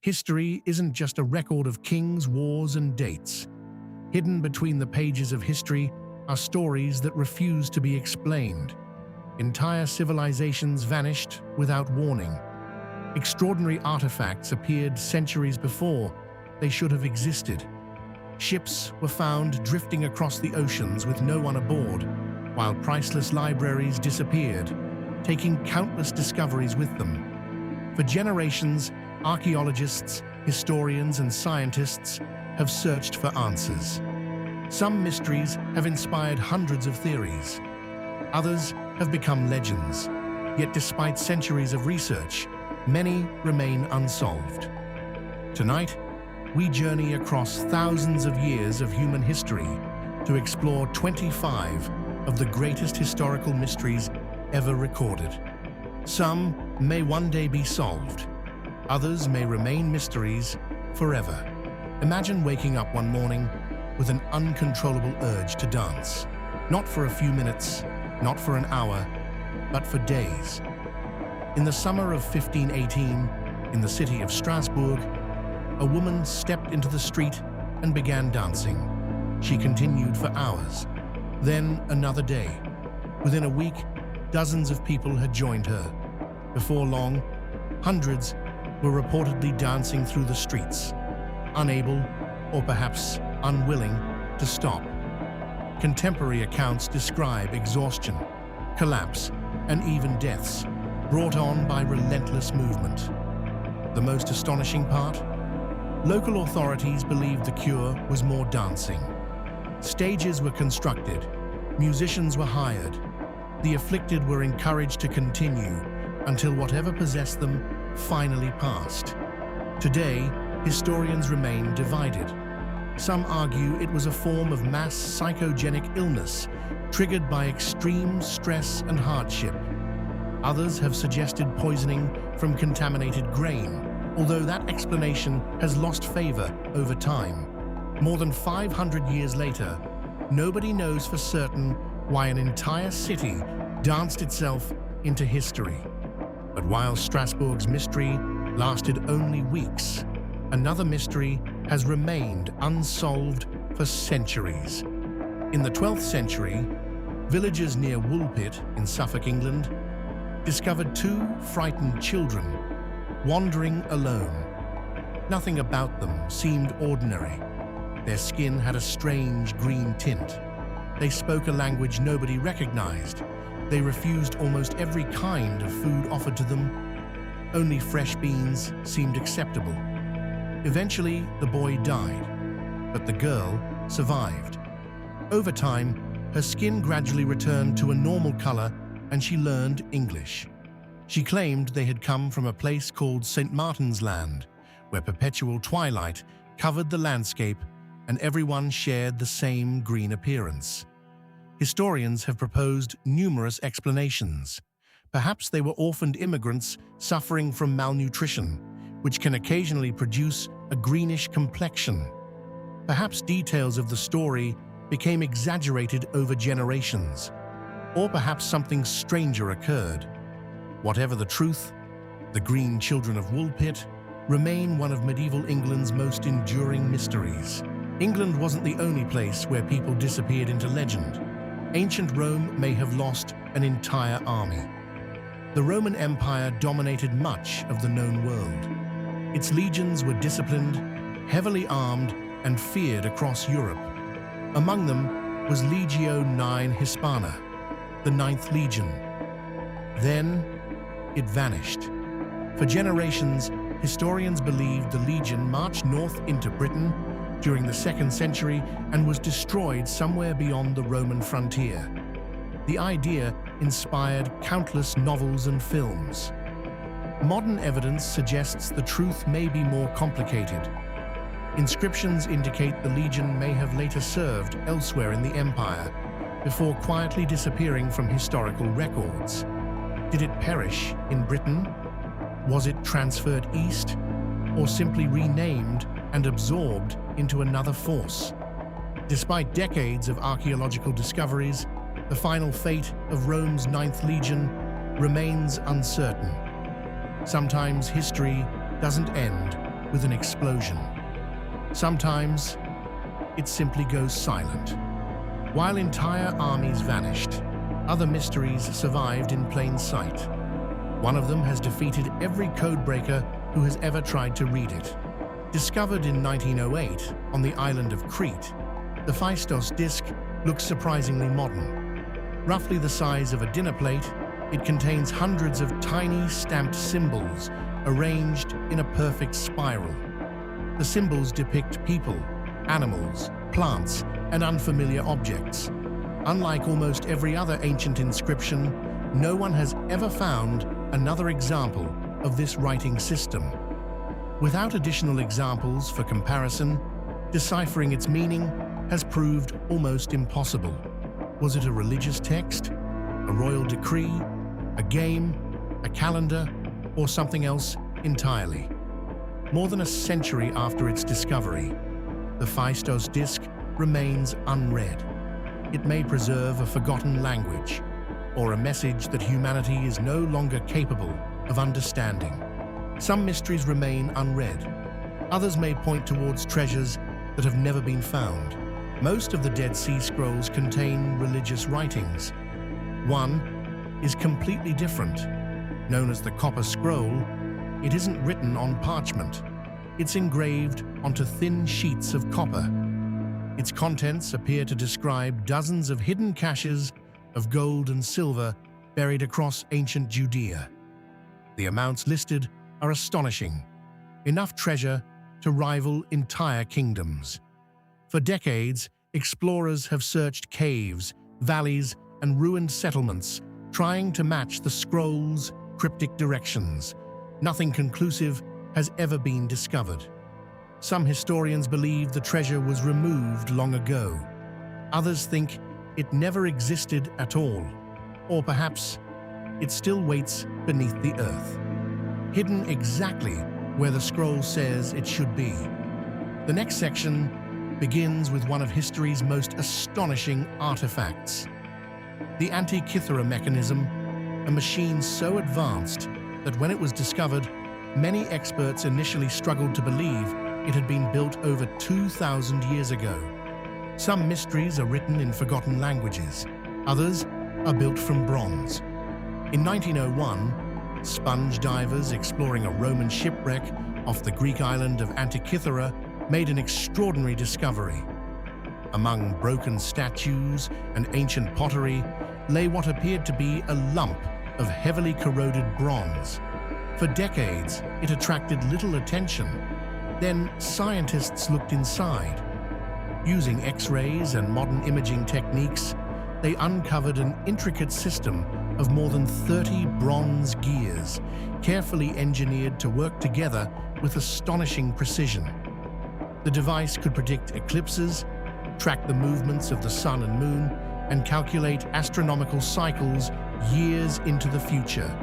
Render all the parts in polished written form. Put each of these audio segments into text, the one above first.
History isn't just a record of kings, wars, and dates. Hidden between the pages of history are stories that refuse to be explained. Entire civilizations vanished without warning. Extraordinary artifacts appeared centuries before they should have existed. Ships were found drifting across the oceans with no one aboard, while priceless libraries disappeared, taking countless discoveries with them. For generations, archaeologists, historians, and scientists have searched for answers. Some mysteries have inspired hundreds of theories. Others have become legends. Yet despite centuries of research, many remain unsolved. Tonight, we journey across thousands of years of human history to explore 25 of the greatest historical mysteries ever recorded. Some may one day be solved. Others may remain mysteries forever. Imagine waking up one morning with an uncontrollable urge to dance. Not for a few minutes, not for an hour, but for days. In the summer of 1518, in the city of Strasbourg, a woman stepped into the street and began dancing. She continued for hours. Then another day. Within a week, dozens of people had joined her. Before long, hundreds were reportedly dancing through the streets, unable, or perhaps unwilling, to stop. Contemporary accounts describe exhaustion, collapse, and even deaths brought on by relentless movement. The most astonishing part? Local authorities believed the cure was more dancing. Stages were constructed, musicians were hired. The afflicted were encouraged to continue until whatever possessed them finally passed. Today, historians remain divided. Some argue it was a form of mass psychogenic illness triggered by extreme stress and hardship. Others have suggested poisoning from contaminated grain, although that explanation has lost favor over time. More than 500 years later, nobody knows for certain why an entire city danced itself into history. But while Strasbourg's mystery lasted only weeks, another mystery has remained unsolved for centuries. In the 12th century, villagers near Woolpit in Suffolk, England, discovered two frightened children wandering alone. Nothing about them seemed ordinary. Their skin had a strange green tint. They spoke a language nobody recognized. They refused almost every kind of food offered to them. Only fresh beans seemed acceptable. Eventually, the boy died, but the girl survived. Over time, her skin gradually returned to a normal color and she learned English. She claimed they had come from a place called St. Martin's Land, where perpetual twilight covered the landscape and everyone shared the same green appearance. Historians have proposed numerous explanations. Perhaps they were orphaned immigrants suffering from malnutrition, which can occasionally produce a greenish complexion. Perhaps details of the story became exaggerated over generations. Or perhaps something stranger occurred. Whatever the truth, the Green Children of Woolpit remain one of medieval England's most enduring mysteries. England wasn't the only place where people disappeared into legend. Ancient Rome may have lost an entire army. The Roman Empire dominated much of the known world. Its legions were disciplined, heavily armed, and feared across Europe. Among them was Legio IX Hispana, the Ninth Legion. Then, it vanished. For generations, historians believed the legion marched north into Britain during the 2nd century and was destroyed somewhere beyond the Roman frontier. The idea inspired countless novels and films. Modern evidence suggests the truth may be more complicated. Inscriptions indicate the legion may have later served elsewhere in the empire, before quietly disappearing from historical records. Did it perish in Britain? Was it transferred east, or simply renamed and absorbed into another force? Despite decades of archaeological discoveries, the final fate of Rome's Ninth Legion remains uncertain. Sometimes history doesn't end with an explosion. Sometimes, it simply goes silent. While entire armies vanished, other mysteries survived in plain sight. One of them has defeated every codebreaker who has ever tried to read it. Discovered in 1908 on the island of Crete, the Phaistos disk looks surprisingly modern. Roughly the size of a dinner plate, it contains hundreds of tiny stamped symbols arranged in a perfect spiral. The symbols depict people, animals, plants, and unfamiliar objects. Unlike almost every other ancient inscription, no one has ever found another example of this writing system. Without additional examples for comparison, deciphering its meaning has proved almost impossible. Was it a religious text, a royal decree, a game, a calendar, or something else entirely? More than a century after its discovery, the Phaistos disk remains unread. It may preserve a forgotten language, or a message that humanity is no longer capable of understanding. Some mysteries remain unread. Others may point towards treasures that have never been found. Most of the Dead Sea Scrolls contain religious writings. One is completely different. Known as the Copper Scroll, it isn't written on parchment. It's engraved onto thin sheets of copper. Its contents appear to describe dozens of hidden caches of gold and silver buried across ancient Judea. The amounts listed are astonishing, enough treasure to rival entire kingdoms. For decades, explorers have searched caves, valleys, and ruined settlements, trying to match the scroll's cryptic directions. Nothing conclusive has ever been discovered. Some historians believe the treasure was removed long ago. Others think it never existed at all, or perhaps it still waits beneath the earth, hidden exactly where the scroll says it should be. The next section begins with one of history's most astonishing artifacts. The Antikythera Mechanism, a machine so advanced that when it was discovered, many experts initially struggled to believe it had been built over 2,000 years ago. Some mysteries are written in forgotten languages. Others are built from bronze. In 1901, sponge divers exploring a Roman shipwreck off the Greek island of Antikythera made an extraordinary discovery. Among broken statues and ancient pottery lay what appeared to be a lump of heavily corroded bronze. For decades, it attracted little attention. Then scientists looked inside. Using X-rays and modern imaging techniques, they uncovered an intricate system of more than 30 bronze gears, carefully engineered to work together with astonishing precision. The device could predict eclipses, track the movements of the sun and moon, and calculate astronomical cycles years into the future.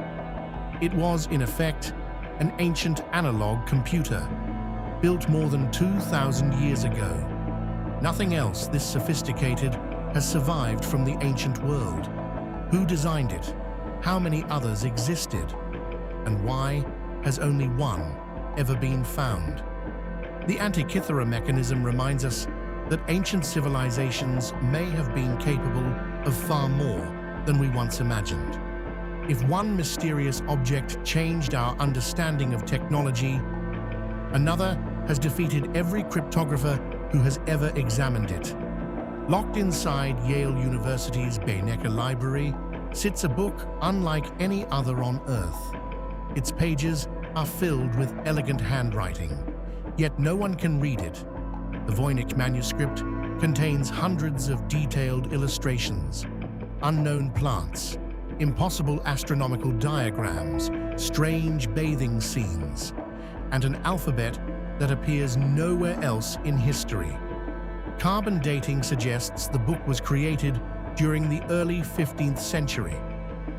It was, in effect, an ancient analog computer, built more than 2,000 years ago. Nothing else this sophisticated has survived from the ancient world. Who designed it? How many others existed? And why has only one ever been found? The Antikythera Mechanism reminds us that ancient civilizations may have been capable of far more than we once imagined. If one mysterious object changed our understanding of technology, another has defeated every cryptographer who has ever examined it. Locked inside Yale University's Benecker Library sits a book unlike any other on Earth. Its pages are filled with elegant handwriting, yet no one can read it. The Voynich Manuscript contains hundreds of detailed illustrations, unknown plants, impossible astronomical diagrams, strange bathing scenes, and an alphabet that appears nowhere else in history. Carbon dating suggests the book was created during the early 15th century.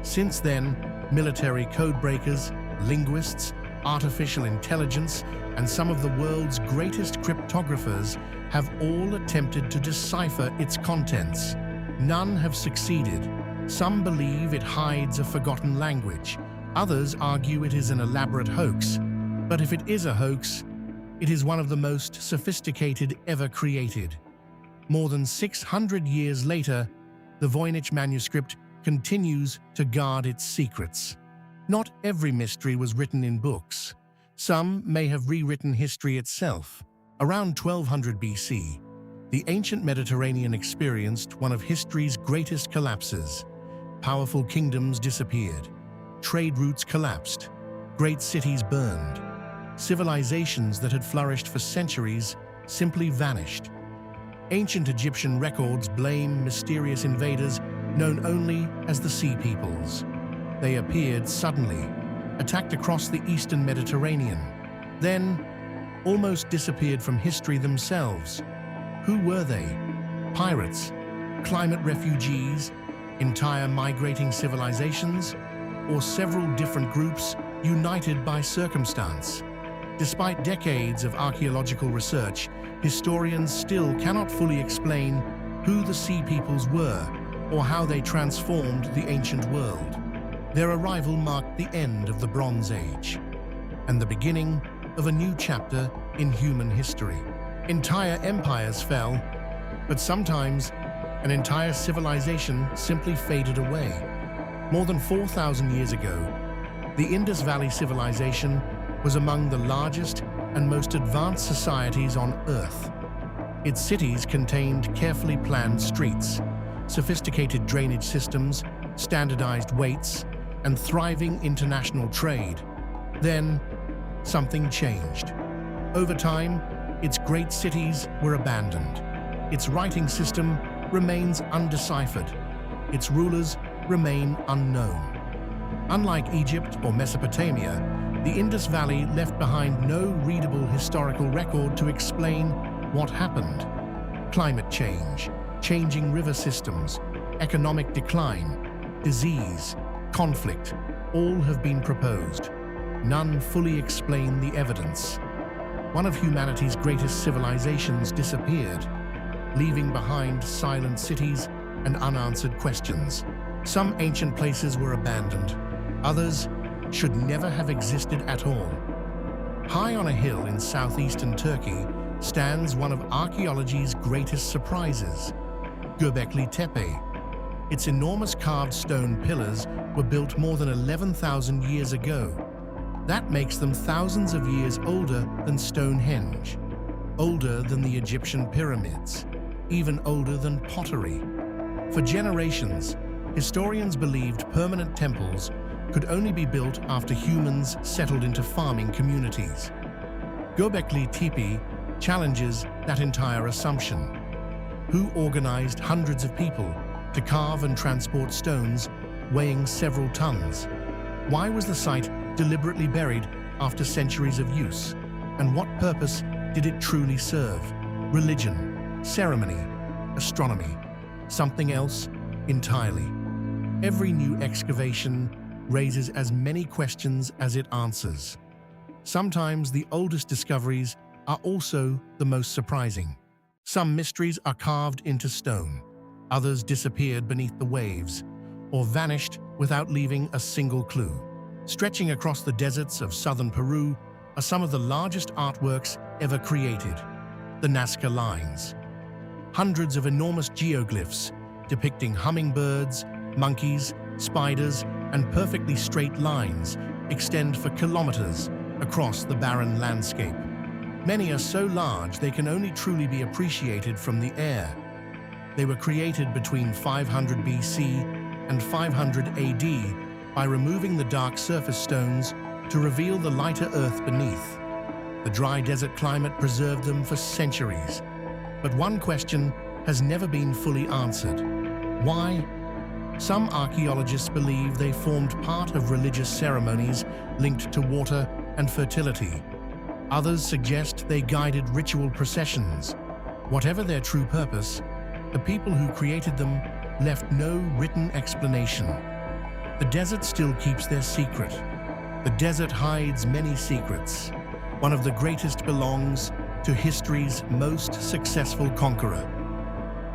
Since then, military codebreakers, linguists, artificial intelligence, and some of the world's greatest cryptographers have all attempted to decipher its contents. None have succeeded. Some believe it hides a forgotten language. Others argue it is an elaborate hoax. But if it is a hoax, It is one of the most sophisticated ever created. More than 600 years later, the Voynich Manuscript continues to guard its secrets. Not every mystery was written in books. Some may have rewritten history itself. Around 1200 BC, the ancient Mediterranean experienced one of history's greatest collapses. Powerful kingdoms disappeared. Trade routes collapsed. Great cities burned. Civilizations that had flourished for centuries simply vanished. Ancient Egyptian records blame mysterious invaders known only as the Sea Peoples. They appeared suddenly, attacked across the eastern Mediterranean, then almost disappeared from history themselves. Who were they? Pirates? Climate refugees? Entire migrating civilizations? Or several different groups united by circumstance? Despite decades of archaeological research, historians still cannot fully explain who the Sea Peoples were or how they transformed the ancient world. Their arrival marked the end of the Bronze Age and the beginning of a new chapter in human history. Entire empires fell, but sometimes an entire civilization simply faded away. More than 4,000 years ago, the Indus Valley civilization was among the largest and most advanced societies on Earth. Its cities contained carefully planned streets, sophisticated drainage systems, standardized weights, and thriving international trade. Then, something changed. Over time, its great cities were abandoned. Its writing system remains undeciphered. Its rulers remain unknown. Unlike Egypt or Mesopotamia, the Indus Valley left behind no readable historical record to explain what happened. Climate change, changing river systems, economic decline, disease, conflict, all have been proposed. None fully explain the evidence. One of humanity's greatest civilizations disappeared, leaving behind silent cities and unanswered questions. Some ancient places were abandoned. Others should never have existed at all. High on a hill in southeastern Turkey stands one of archaeology's greatest surprises, Göbekli Tepe. Its enormous carved stone pillars were built more than 11,000 years ago. That makes them thousands of years older than Stonehenge, older than the Egyptian pyramids, even older than pottery. For generations, historians believed permanent temples could only be built after humans settled into farming communities. Göbekli Tepe challenges that entire assumption. Who organized hundreds of people to carve and transport stones weighing several tons? Why was the site deliberately buried after centuries of use? And what purpose did it truly serve? Religion, ceremony, astronomy, something else entirely. Every new excavation raises as many questions as it answers. Sometimes the oldest discoveries are also the most surprising. Some mysteries are carved into stone. Others disappeared beneath the waves or vanished without leaving a single clue. Stretching across the deserts of southern Peru are some of the largest artworks ever created, the Nazca Lines. Hundreds of enormous geoglyphs depicting hummingbirds, monkeys, spiders, and perfectly straight lines extend for kilometers across the barren landscape. Many are so large they can only truly be appreciated from the air. They were created between 500 BC and 500 AD by removing the dark surface stones to reveal the lighter earth beneath. The dry desert climate preserved them for centuries. But one question has never been fully answered. Why? Some archaeologists believe they formed part of religious ceremonies linked to water and fertility. Others suggest they guided ritual processions. Whatever their true purpose, the people who created them left no written explanation. The desert still keeps their secret. The desert hides many secrets. One of the greatest belongs to history's most successful conqueror.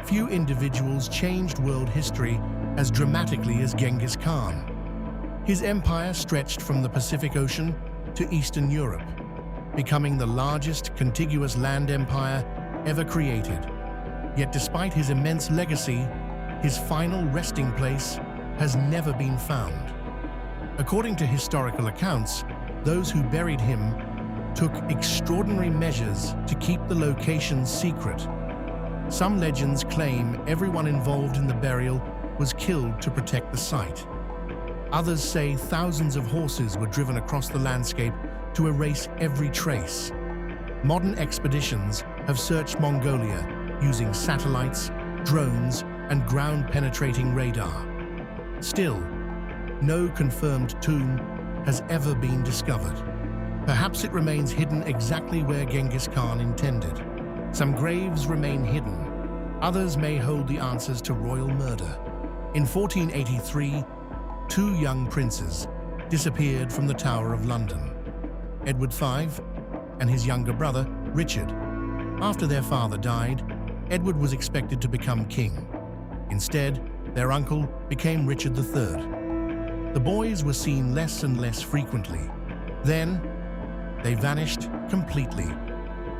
Few individuals changed world history as dramatically as Genghis Khan. His empire stretched from the Pacific Ocean to Eastern Europe. becoming the largest contiguous land empire ever created. Yet despite his immense legacy, his final resting place has never been found. According to historical accounts, those who buried him took extraordinary measures to keep the location secret. Some legends claim everyone involved in the burial was killed to protect the site. Others say thousands of horses were driven across the landscape to erase every trace. Modern expeditions have searched Mongolia using satellites, drones, and ground-penetrating radar. Still, no confirmed tomb has ever been discovered. Perhaps it remains hidden exactly where Genghis Khan intended. Some graves remain hidden. Others may hold the answers to royal murder. In 1483, two young princes disappeared from the Tower of London: Edward V and his younger brother, Richard. After their father died, Edward was expected to become king. Instead, their uncle became Richard III. The boys were seen less and less frequently. Then, they vanished completely.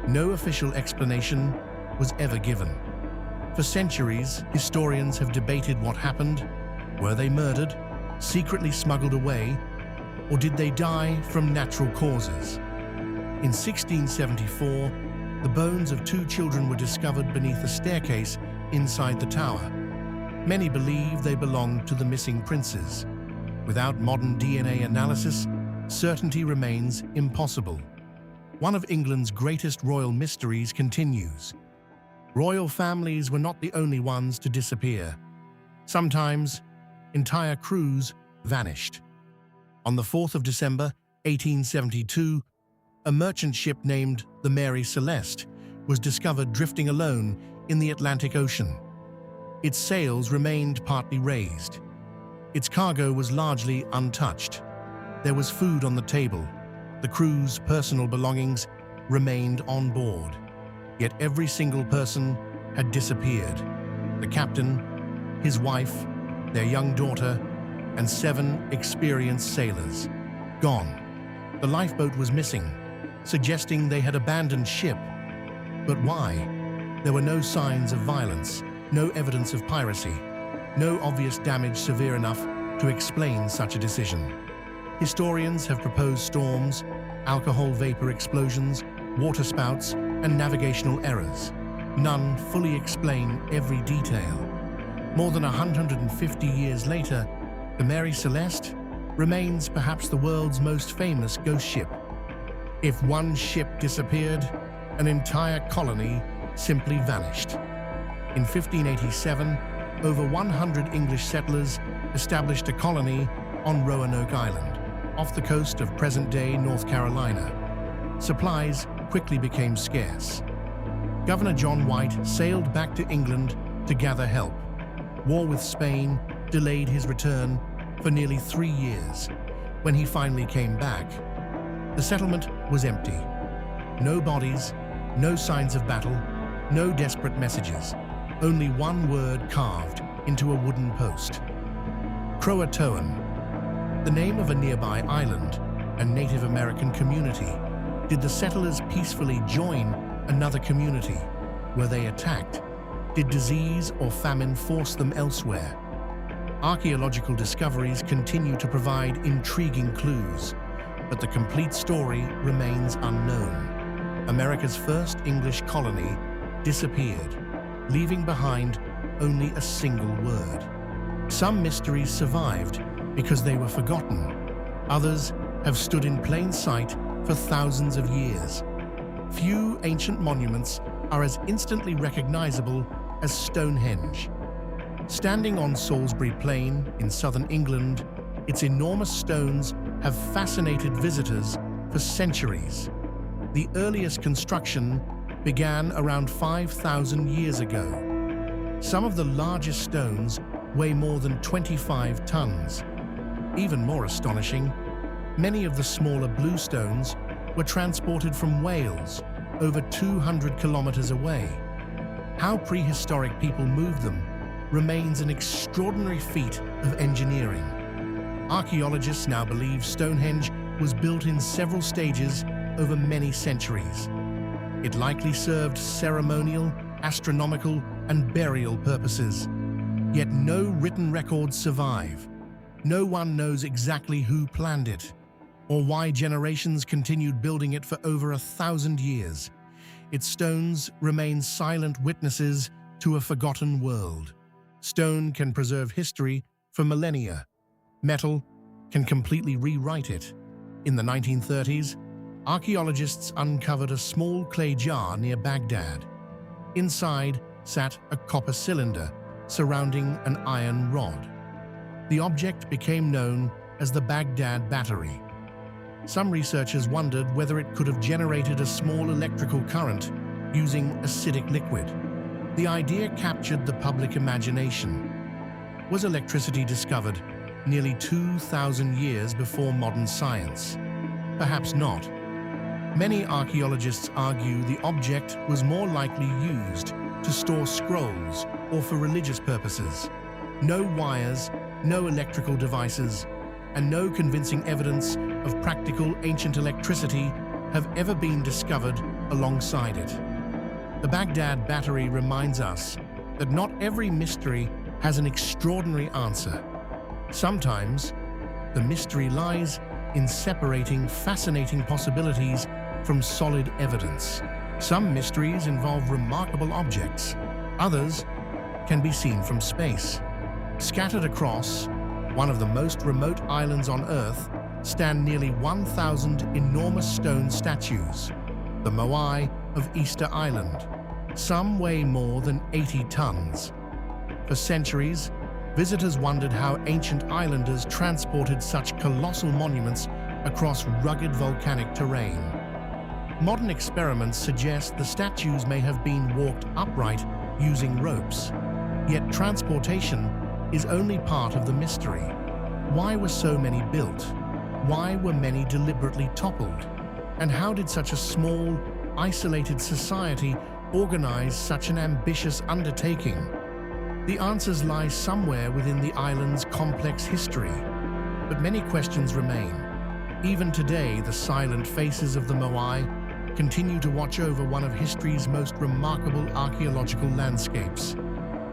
No official explanation was ever given. For centuries, historians have debated what happened. Were they murdered, secretly smuggled away, or did they die from natural causes? In 1674, the bones of two children were discovered beneath a staircase inside the tower. Many believe they belonged to the missing princes. Without modern DNA analysis, certainty remains impossible. One of England's greatest royal mysteries continues. Royal families were not the only ones to disappear. Sometimes, entire crews vanished. On the 4th of December, 1872, a merchant ship named the Mary Celeste was discovered drifting alone in the Atlantic Ocean. Its sails remained partly raised. Its cargo was largely untouched. There was food on the table. The crew's personal belongings remained on board. Yet every single person had disappeared. The captain, his wife, their young daughter, and 7 experienced sailors. Gone. The lifeboat was missing, suggesting they had abandoned ship. But why? There were no signs of violence, no evidence of piracy, no obvious damage severe enough to explain such a decision. Historians have proposed storms, alcohol vapor explosions, waterspouts, and navigational errors. None fully explain every detail. More than 150 years later, the Mary Celeste remains perhaps the world's most famous ghost ship. If one ship disappeared, an entire colony simply vanished. In 1587, over 100 English settlers established a colony on Roanoke Island, off the coast of present-day North Carolina. Supplies quickly became scarce. Governor John White sailed back to England to gather help. War with Spain delayed his return for nearly 3 years. When he finally came back, the settlement was empty. No bodies, no signs of battle, no desperate messages. Only one word carved into a wooden post: Croatoan, the name of a nearby island and Native American community. Did the settlers peacefully join another community? Were they attacked? Did disease or famine force them elsewhere? Archaeological discoveries continue to provide intriguing clues, but the complete story remains unknown. America's first English colony disappeared, leaving behind only a single word. Some mysteries survived because they were forgotten. Others have stood in plain sight for thousands of years. Few ancient monuments are as instantly recognizable as Stonehenge. Standing on Salisbury Plain in southern England, its enormous stones have fascinated visitors for centuries. The earliest construction began around 5,000 years ago. Some of the largest stones weigh more than 25 tons. Even more astonishing, many of the smaller blue stones were transported from Wales, over 200 kilometers away. How prehistoric people moved them remains an extraordinary feat of engineering. Archaeologists now believe Stonehenge was built in several stages over many centuries. It likely served ceremonial, astronomical, and burial purposes. Yet no written records survive. No one knows exactly who planned it, or why generations continued building it for over 1,000 years. Its stones remain silent witnesses to a forgotten world. Stone can preserve history for millennia. Metal can completely rewrite it. In the 1930s, archaeologists uncovered a small clay jar near Baghdad. Inside sat a copper cylinder surrounding an iron rod. The object became known as the Baghdad Battery. Some researchers wondered whether it could have generated a small electrical current using acidic liquid. The idea captured the public imagination. Was electricity discovered nearly 2,000 years before modern science? Perhaps not. Many archaeologists argue the object was more likely used to store scrolls or for religious purposes. No wires, no electrical devices, and no convincing evidence of practical ancient electricity have ever been discovered alongside it. The Baghdad Battery reminds us that not every mystery has an extraordinary answer. Sometimes, the mystery lies in separating fascinating possibilities from solid evidence. Some mysteries involve remarkable objects. Others can be seen from space. Scattered across one of the most remote islands on Earth stand nearly 1,000 enormous stone statues, the Moai of Easter Island. Some weigh more than 80 tons. For centuries, visitors wondered how ancient islanders transported such colossal monuments across rugged volcanic terrain. Modern experiments suggest the statues may have been walked upright using ropes. Yet transportation is only part of the mystery. Why were so many built? Why were many deliberately toppled? And how did such a small, isolated society organize such an ambitious undertaking? The answers lie somewhere within the island's complex history, but many questions remain. Even today, the silent faces of the Moai continue to watch over one of history's most remarkable archaeological landscapes.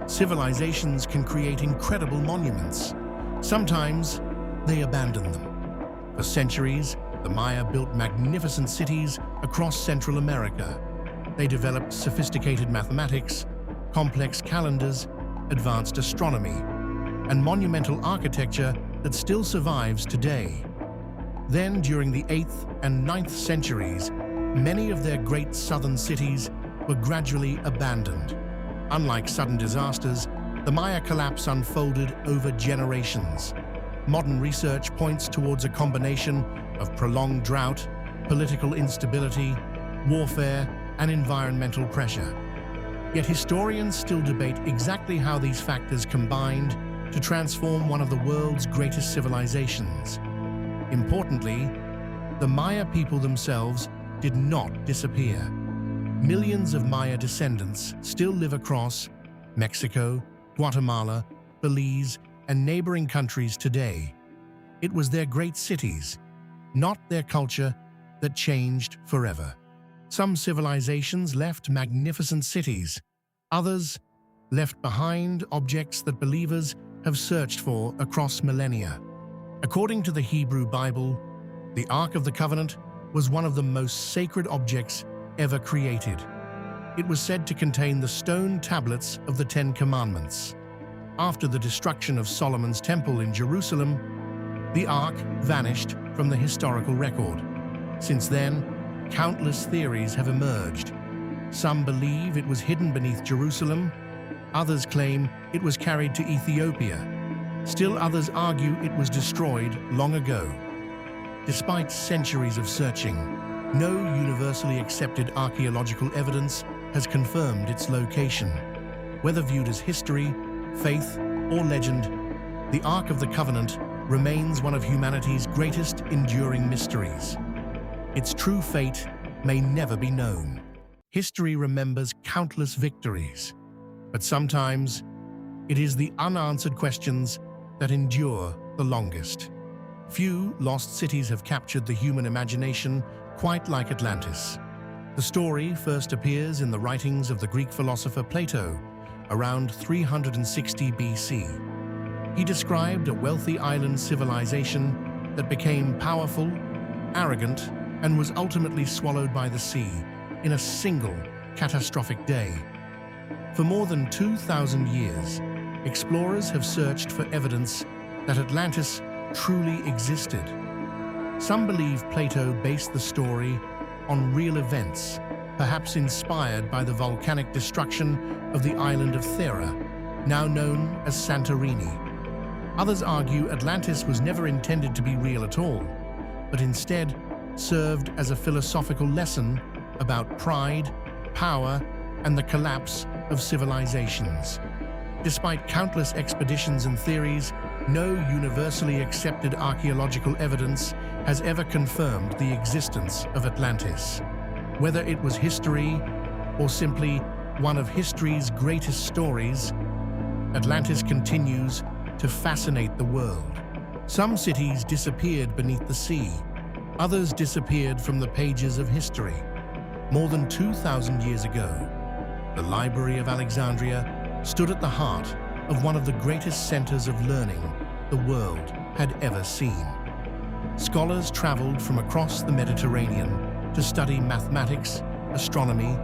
Civilizations can create incredible monuments. Sometimes, they abandon them. For centuries, the Maya built magnificent cities across Central America. They developed sophisticated mathematics, complex calendars, advanced astronomy, and monumental architecture that still survives today. Then, during the 8th and 9th centuries, many of their great southern cities were gradually abandoned. Unlike sudden disasters, the Maya collapse unfolded over generations. Modern research points towards a combination of prolonged drought, political instability, warfare, and environmental pressure. Yet historians still debate exactly how these factors combined to transform one of the world's greatest civilizations. Importantly, the Maya people themselves did not disappear. Millions of Maya descendants still live across Mexico, Guatemala, Belize, and neighboring countries today. It was their great cities, not their culture, that changed forever. Some civilizations left magnificent cities. Others left behind objects that believers have searched for across millennia. According to the Hebrew Bible, the Ark of the Covenant was one of the most sacred objects ever created. It was said to contain the stone tablets of the Ten Commandments. After the destruction of Solomon's Temple in Jerusalem, the Ark vanished from the historical record. Since then, countless theories have emerged. Some believe it was hidden beneath Jerusalem. Others claim it was carried to Ethiopia. Still others argue it was destroyed long ago. Despite centuries of searching, no universally accepted archaeological evidence has confirmed its location. Whether viewed as history, faith, or legend, the Ark of the Covenant remains one of humanity's greatest enduring mysteries. Its true fate may never be known. History remembers countless victories, but sometimes it is the unanswered questions that endure the longest. Few lost cities have captured the human imagination quite like Atlantis. The story first appears in the writings of the Greek philosopher Plato around 360 BC. He described a wealthy island civilization that became powerful, arrogant, and was ultimately swallowed by the sea in a single catastrophic day. For more than 2,000 years, explorers have searched for evidence that Atlantis truly existed. Some believe Plato based the story on real events, perhaps inspired by the volcanic destruction of the island of Thera, now known as Santorini. Others argue Atlantis was never intended to be real at all, but instead served as a philosophical lesson about pride, power, and the collapse of civilizations. Despite countless expeditions and theories, no universally accepted archaeological evidence has ever confirmed the existence of Atlantis. Whether it was history or simply one of history's greatest stories, Atlantis continues to fascinate the world. Some cities disappeared beneath the sea. Others disappeared from the pages of history. More than 2,000 years ago, the Library of Alexandria stood at the heart of one of the greatest centers of learning the world had ever seen. Scholars traveled from across the Mediterranean to study mathematics, astronomy,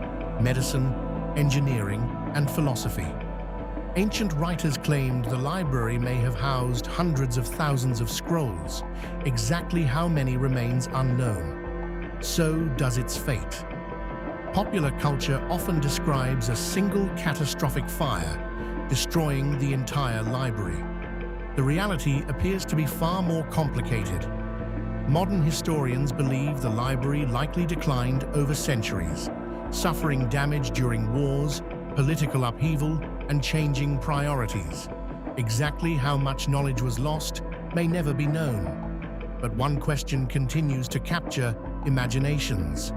medicine, engineering, and philosophy. Ancient writers claimed the library may have housed hundreds of thousands of scrolls. Exactly how many remains unknown. So does its fate. Popular culture often describes a single catastrophic fire, destroying the entire library. The reality appears to be far more complicated. Modern historians believe the library likely declined over centuries, suffering damage during wars, political upheaval, and changing priorities. Exactly how much knowledge was lost may never be known. But one question continues to capture imaginations.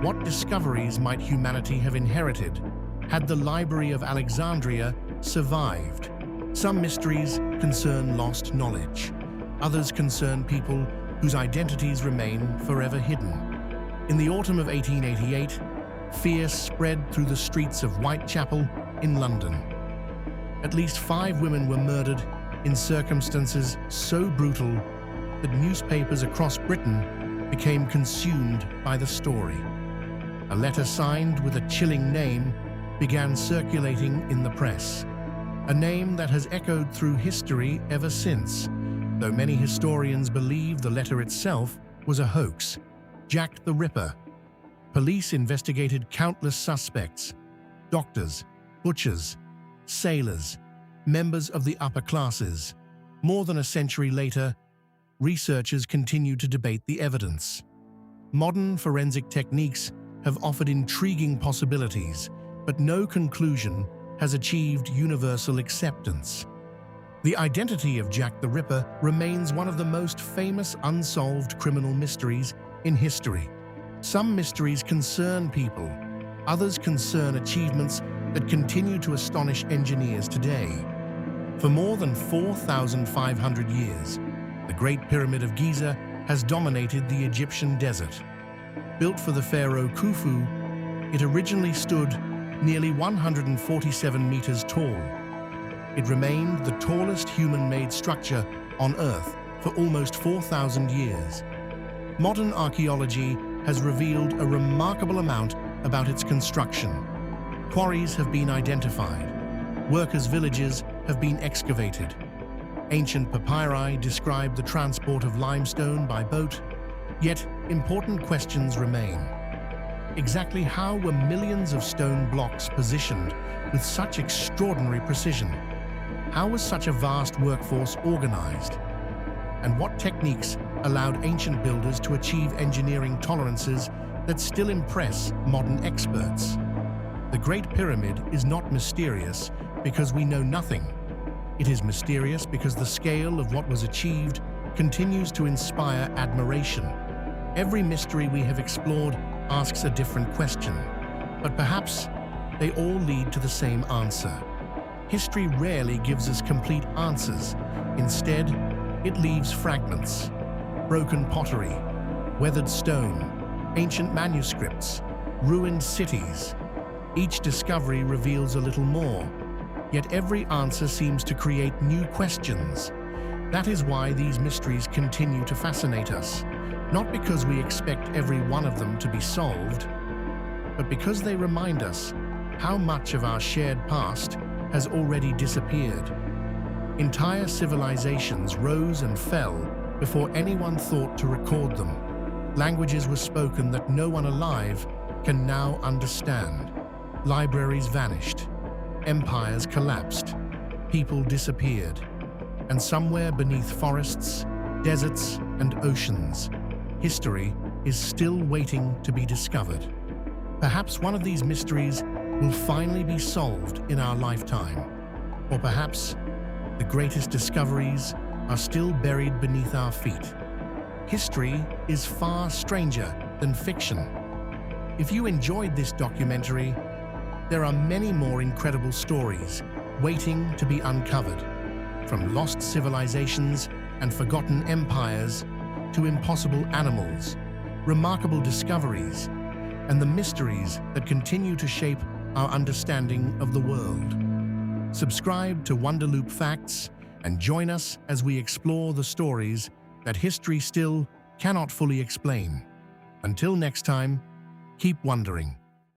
What discoveries might humanity have inherited had the Library of Alexandria survived? Some mysteries concern lost knowledge. Others concern people whose identities remain forever hidden. In the autumn of 1888, fear spread through the streets of Whitechapel in London. At least 5 women were murdered in circumstances so brutal that newspapers across Britain became consumed by the story. A letter signed with a chilling name began circulating in the press, a name that has echoed through history ever since, though many historians believe the letter itself was a hoax. Jack the Ripper. Police investigated countless suspects: doctors, butchers, sailors, members of the upper classes. More than a century later, researchers continue to debate the evidence. Modern forensic techniques have offered intriguing possibilities, but no conclusion has achieved universal acceptance. The identity of Jack the Ripper remains one of the most famous unsolved criminal mysteries in history. Some mysteries concern people, others concern achievements that continue to astonish engineers today. For more than 4,500 years, the Great Pyramid of Giza has dominated the Egyptian desert. Built for the pharaoh Khufu, it originally stood nearly 147 meters tall. It remained the tallest human-made structure on Earth for almost 4,000 years. Modern archaeology has revealed a remarkable amount about its construction. Quarries have been identified. Workers' villages have been excavated. Ancient papyri describe the transport of limestone by boat, yet important questions remain. Exactly how were millions of stone blocks positioned with such extraordinary precision? How was such a vast workforce organized? And what techniques allowed ancient builders to achieve engineering tolerances that still impress modern experts? The Great Pyramid is not mysterious because we know nothing. It is mysterious because the scale of what was achieved continues to inspire admiration. Every mystery we have explored asks a different question, but perhaps they all lead to the same answer. History rarely gives us complete answers. Instead, it leaves fragments, broken pottery, weathered stone, ancient manuscripts, ruined cities. Each discovery reveals a little more, yet every answer seems to create new questions. That is why these mysteries continue to fascinate us, not because we expect every one of them to be solved, but because they remind us how much of our shared past has already disappeared. Entire civilizations rose and fell before anyone thought to record them. Languages were spoken that no one alive can now understand. Libraries vanished. Empires collapsed. People disappeared. And somewhere beneath forests, deserts, and oceans, history is still waiting to be discovered. Perhaps one of these mysteries will finally be solved in our lifetime. Or perhaps the greatest discoveries are still buried beneath our feet. History is far stranger than fiction. If you enjoyed this documentary, there are many more incredible stories waiting to be uncovered, from lost civilizations and forgotten empires to impossible animals, remarkable discoveries, and the mysteries that continue to shape our understanding of the world. Subscribe to Wonderloop Facts and join us as we explore the stories that history still cannot fully explain. Until next time, keep wondering.